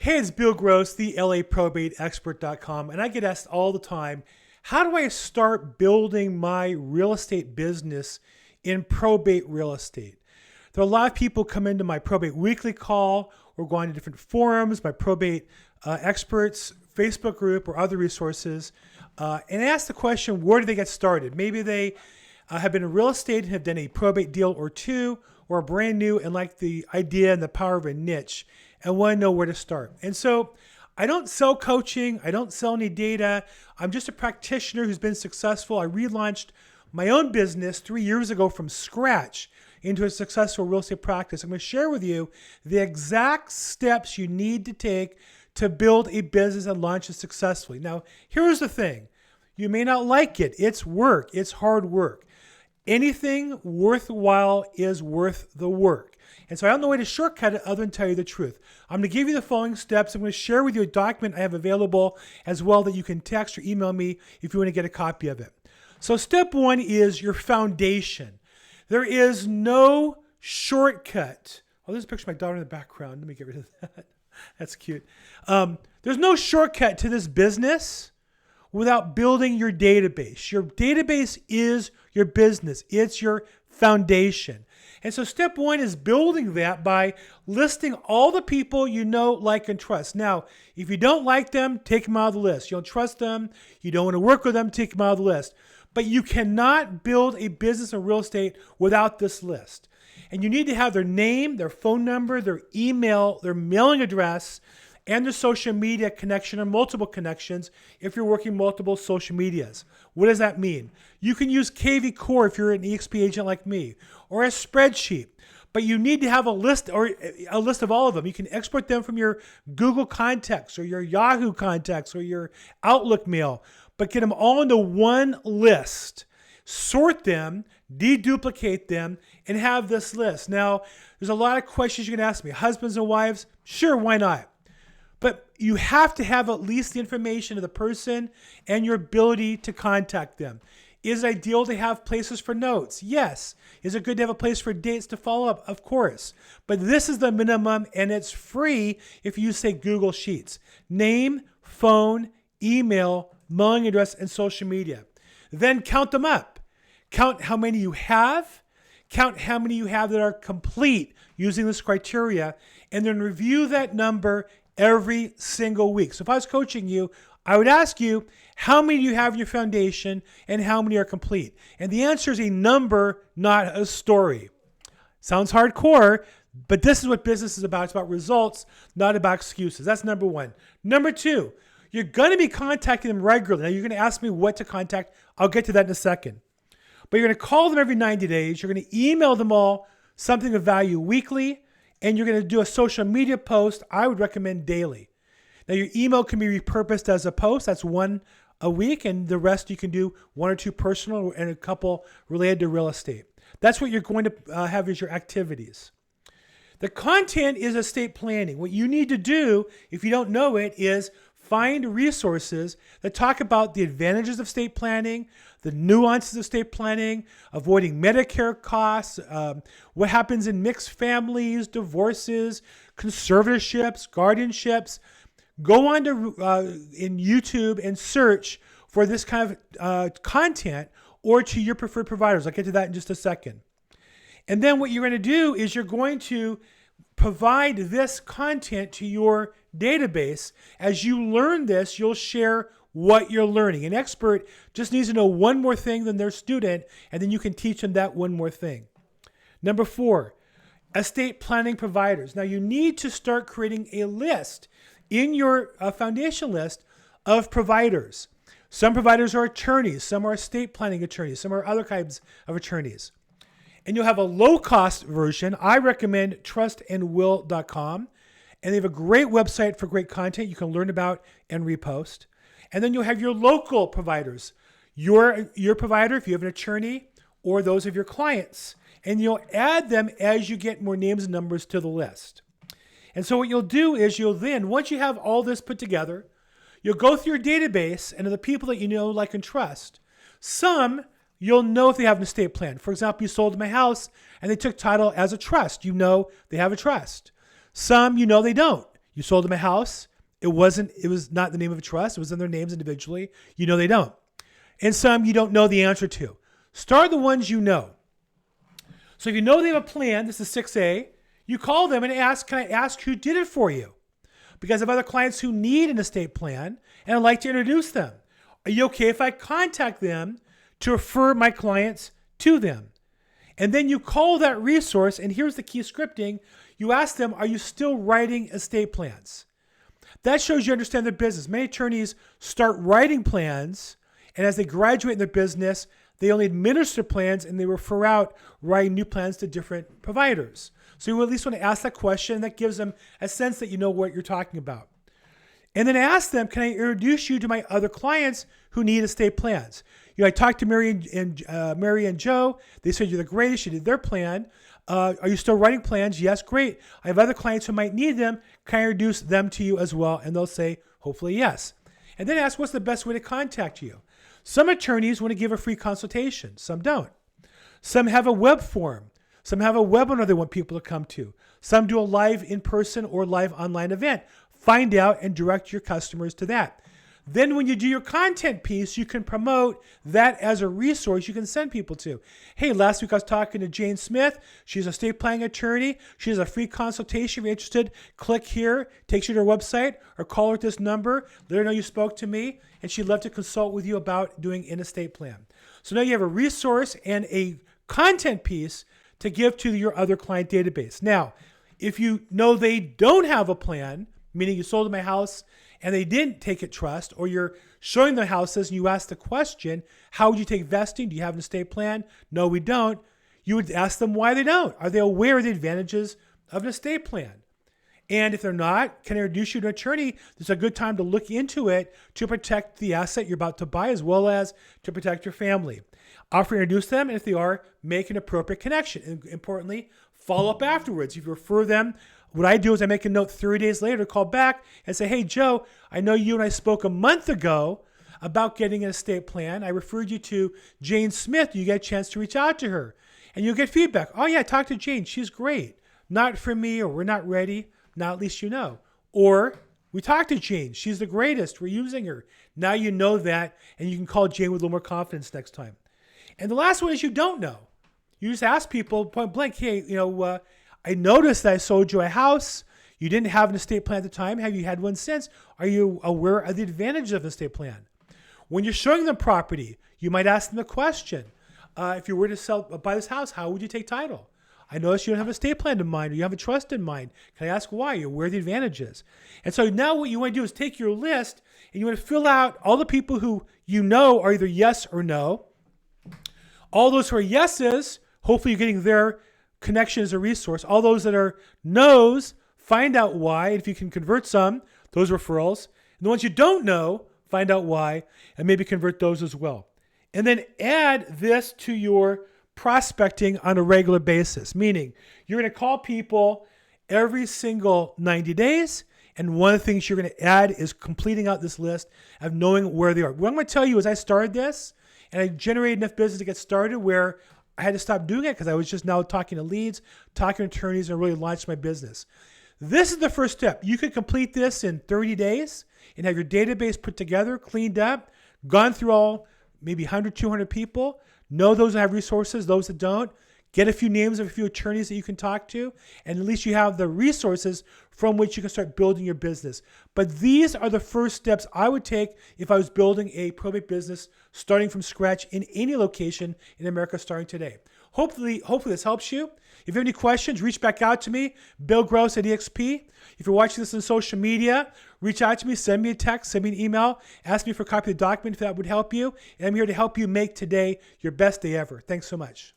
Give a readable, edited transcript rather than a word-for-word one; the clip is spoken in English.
Hey, it's Bill Gross, the LAProbateExpert.com, and I get asked all the time, how do I start building my real estate business in probate real estate? There are a lot of people come into my probate weekly call or go on to different forums, my probate experts, Facebook group, or other resources, and ask the question, where do they get started? Maybe they have been in real estate and have done a probate deal or two, or are brand new and like the idea and the power of a niche and want to know where to start. And so I don't sell coaching. I don't sell any data. I'm just a practitioner who's been successful. I relaunched my own business 3 years ago from scratch into a successful real estate practice. I'm going to share with you the exact steps you need to take to build a business and launch it successfully. Now, here's the thing. You may not like it. It's work. It's hard work. Anything worthwhile is worth the work. And so I don't know a way to shortcut it other than tell you the truth. I'm going to give you the following steps. I'm going to share with you a document I have available as well that you can text or email me if you want to get a copy of it. So step one is your foundation. There is no shortcut. Oh, there's a picture of my daughter in the background. Let me get rid of that. That's cute. There's no shortcut to this business without building your database. Your database is your business. It's your foundation. And so step one is building that by listing all the people you know, like, and trust. Now, if you don't like them, take them out of the list. You don't trust them, you don't want to work with them, take them out of the list. But you cannot build a business in real estate without this list. And you need to have their name, their phone number, their email, their mailing address, and their social media connection or multiple connections if you're working multiple social medias. What does that mean? You can use KV Core if you're an EXP agent like me, or a spreadsheet, but you need to have a list or a list of all of them. You can export them from your Google contacts or your Yahoo contacts or your Outlook mail, but get them all into one list, sort them, deduplicate them, and have this list. Now, there's a lot of questions you can ask me. Husbands and wives? Sure, why not? But you have to have at least the information of the person and your ability to contact them. Is it ideal to have places for notes? Yes. Is it good to have a place for dates to follow up? Of course. But this is the minimum, and it's free if you say Google Sheets. Name, phone, email, mailing address, and social media. Then count them up. Count how many you have. Count how many you have that are complete using this criteria, and then review that number every single week. So if I was coaching you, I would ask you, how many do you have in your foundation and how many are complete? And the answer is a number, not a story. Sounds hardcore, but this is what business is about. It's about results, not about excuses. That's number one. Number two, you're going to be contacting them regularly. Now, you're going to ask me what to contact. I'll get to that in a second. But you're going to call them every 90 days. You're going to email them all something of value weekly. And you're going to do a social media post. I would recommend daily. Now, your email can be repurposed as a post. That's one a week. And the rest you can do one or two personal and a couple related to real estate. That's what you're going to have as your activities. The content is estate planning. What you need to do, if you don't know it, is find resources that talk about the advantages of estate planning, the nuances of estate planning, avoiding Medicare costs, what happens in mixed families, divorces, conservatorships, guardianships. Go on to in YouTube and search for this kind of content or to your preferred providers. I'll get to that in just a second. And then what you're going to do is you're going to provide this content to your database. As you learn this, you'll share what you're learning. An expert just needs to know one more thing than their student, and then you can teach them that one more thing. Number four, estate planning providers. Now, you need to start creating a list in your foundation list of providers. Some providers are attorneys, some are estate planning attorneys, some are other kinds of attorneys. And you'll have a low-cost version. I recommend trustandwill.com. And they have a great website for great content you can learn about and repost. And then you'll have your local providers, your provider, if you have an attorney, or those of your clients. And you'll add them as you get more names and numbers to the list. And so what you'll do is you'll then, once you have all this put together, you'll go through your database and of the people that you know, like, and trust. Some you'll know if they have an estate plan. For example, you sold them a house and they took title as a trust. You know they have a trust. Some you know they don't. You sold them a house. It was not the name of a trust. It was in their names individually. You know they don't. And some you don't know the answer to. Start the ones you know. So if you know they have a plan, this is 6A, you call them and ask, can I ask who did it for you? Because I have other clients who need an estate plan and I'd like to introduce them. Are you okay if I contact them to refer my clients to them? And then you call that resource, and here's the key scripting. You ask them, are you still writing estate plans? That shows you understand their business. Many attorneys start writing plans, and as they graduate in their business, they only administer plans and they refer out writing new plans to different providers. So you at least want to ask that question. That gives them a sense that you know what you're talking about. And then ask them, can I introduce you to my other clients who need estate plans? I talked to Mary and Joe. They said you're the greatest. You did their plan. Are you still writing plans? Yes, great. I have other clients who might need them. Can I introduce them to you as well? And they'll say, hopefully, yes. And then ask, what's the best way to contact you? Some attorneys want to give a free consultation. Some don't. Some have a web form. Some have a webinar they want people to come to. Some do a live in-person or live online event. Find out and direct your customers to that. Then when you do your content piece, you can promote that as a resource you can send people to. Hey, last week I was talking to Jane Smith. She's a estate planning attorney. She has a free consultation. If you're interested, click here, takes you to her website, or call her at this number. Let her know you spoke to me, and she'd love to consult with you about doing an estate plan. So now you have a resource and a content piece to give to your other client database. Now, if you know they don't have a plan, meaning you sold them a house and they didn't take it trust, or you're showing them houses and you ask the question, how would you take vesting? Do you have an estate plan? No, we don't. You would ask them why they don't. Are they aware of the advantages of an estate plan? And if they're not, can I introduce you to an attorney? This is a good time to look into it to protect the asset you're about to buy as well as to protect your family. Offer to introduce them, and if they are, make an appropriate connection. And importantly, follow up afterwards. If you refer them, what I do is I make a note 30 days later to call back and say, hey, Joe, I know you and I spoke a month ago about getting an estate plan. I referred you to Jane Smith. You get a chance to reach out to her. And you'll get feedback. Oh, yeah, talk to Jane. She's great. Not for me, or we're not ready. Now at least you know. Or we talked to Jane. She's the greatest. We're using her. Now you know that, and you can call Jane with a little more confidence next time. And the last one is you don't know. You just ask people point blank, hey, I noticed that I sold you a house. You didn't have an estate plan at the time. Have you had one since? Are you aware of the advantages of an estate plan? When you're showing them property, you might ask them a question. If you were to buy this house, how would you take title? I noticed you don't have an estate plan in mind, or you have a trust in mind. Can I ask why? You're aware of the advantages. And so now what you want to do is take your list and you want to fill out all the people who you know are either yes or no. All those who are yeses, hopefully you're getting their connection as a resource. All those that are no's, find out why. If you can convert some, those referrals. And the ones you don't know, find out why, and maybe convert those as well. And then add this to your prospecting on a regular basis, meaning you're going to call people every single 90 days. And one of the things you're going to add is completing out this list of knowing where they are. What I'm going to tell you is I started this and I generated enough business to get started where I had to stop doing it because I was just now talking to leads, talking to attorneys, and really launched my business. This is the first step. You could complete this in 30 days and have your database put together, cleaned up, gone through all maybe 100, 200 people, know those that have resources, those that don't, get a few names of a few attorneys that you can talk to, and at least you have the resources from which you can start building your business. But these are the first steps I would take if I was building a probate business starting from scratch in any location in America starting today. Hopefully this helps you. If you have any questions, reach back out to me, Bill Gross at EXP. If you're watching this on social media, reach out to me, send me a text, send me an email, ask me for a copy of the document if that would help you. And I'm here to help you make today your best day ever. Thanks so much.